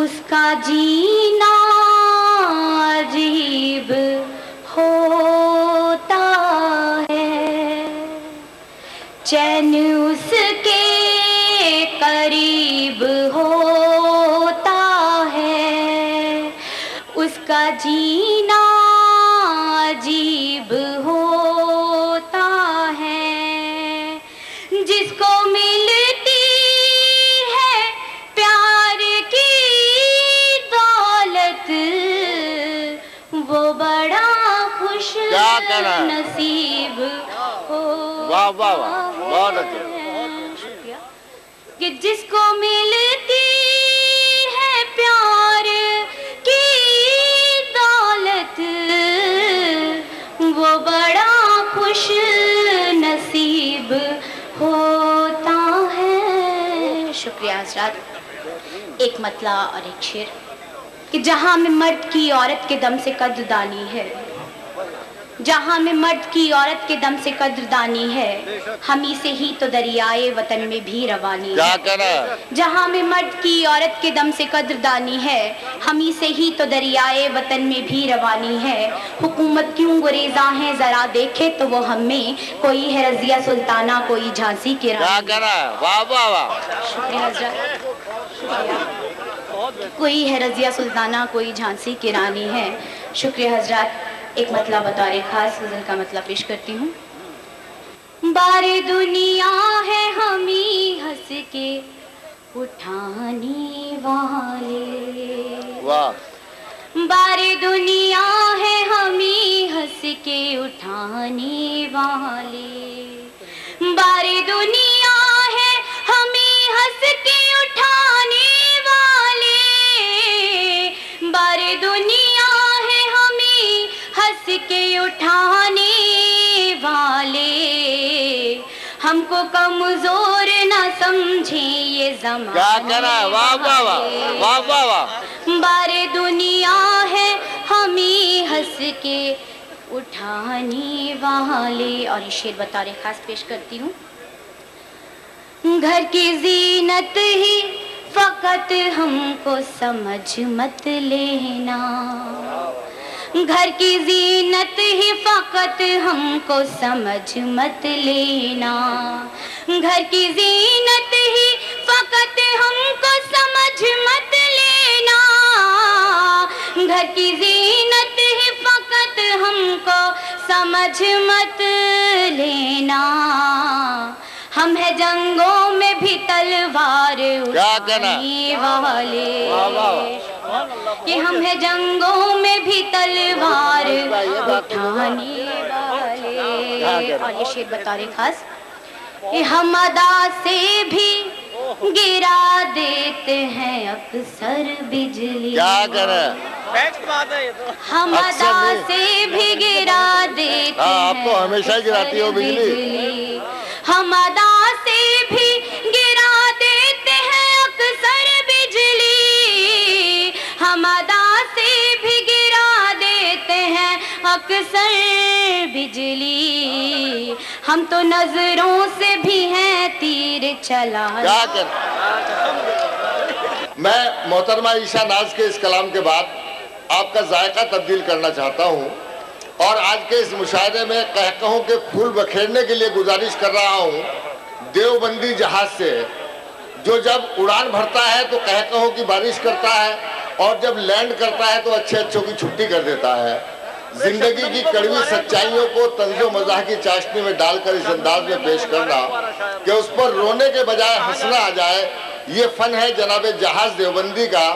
उसका जीना अजीब होता है, चैन उसके करीब होता है, उसका जीना अजीब होता है। जिसको मिलती है प्यार की दौलत, वो बड़ा खुश नसीब वाह वाह वाह, बहुत अच्छा। कि जिसको मिलती है प्यार की दौलत, वो बड़ा खुश नसीब होता है। शुक्रिया हज़रात। एक मतला और एक शेर कि जहाँ में मर्द की औरत के दम से कद्रदानी है, जहाँ में मर्द की औरत के दम से कद्रदानी है, हमी से ही तो दरियाए वतन में भी रवानी है। जहाँ में मर्द की औरत के दम से कद्रदानी है, हमी से ही तो दरियाए वतन में भी रवानी है। हुकूमत क्यों गुरेजा है जरा देखे तो वो हमें, कोई है रजिया सुल्ताना कोई झांसी की रानी। वाह वाह वाह, शुक्रिया हज़रत। कोई है रजिया सुल्ताना कोई झांसी की रानी है। शुक्रिया हज़रत। एक मतला बतौर खास गज़ल का मतलब पेश करती हूँ। बारे दुनिया है हमी हंस के उठाने वाले, वाह। बारे दुनिया है हमी हंस के उठाने वाले, बारे दुनिया है हमी हंस के उठाने वाले, बारे दुनिया है हमी हंस के उठाने वाले। हमको कमजोर ना समझे ये ज़माना। वाह वाह वाह, वाह वाह वाह। बारे दुनिया है हमी हंस के उठाने वाले। और ये शेर बतौर खास पेश करती हूँ। घर की जीनत ही फकत हमको समझ मत लेना, घर की जीनत ही फकत हमको समझ मत लेना, घर की जीनत ही फकत हमको समझ मत लेना, घर की जीनत ही फकत हमको समझ मत लेना। हम है जंगों में भी तलवार उठाने वाले, कि हम है जंगों में भी तलवार उठाने वाले। और ये शेर बतौर खास कि हम अदा से भी गिरा देते हैं अक्सर बिजली, हम अदा से भी गिरा देते हैं। आप तो हमेशा गिराती हो बिजली। हम अदा से भी गिरा देते हैं अक्सर बिजली, हम अदा से भी गिरा देते हैं अक्सर बिजली। हम तो नजरों से भी हैं तीर चला। मैं मोहतरमा ईशा नाज के इस कलाम के बाद आपका जायका तब्दील करना चाहता हूँ और आज के इस मुशायरे में कहकहों के फूल बखेरने के लिए गुजारिश कर रहा हूँ देवबंदी जहाज से, जो जब उड़ान भरता है तो कहकहों की बारिश करता है और जब लैंड करता है तो अच्छे अच्छों की छुट्टी कर देता है। जिंदगी की कड़वी सच्चाइयों को तंज़ो मज़ाह की चाशनी में डालकर इस अंदाज में पेश करना कि उस पर रोने के बजाय हंसना आ जाए, ये फन है जनाब जहाज देवबंदी का।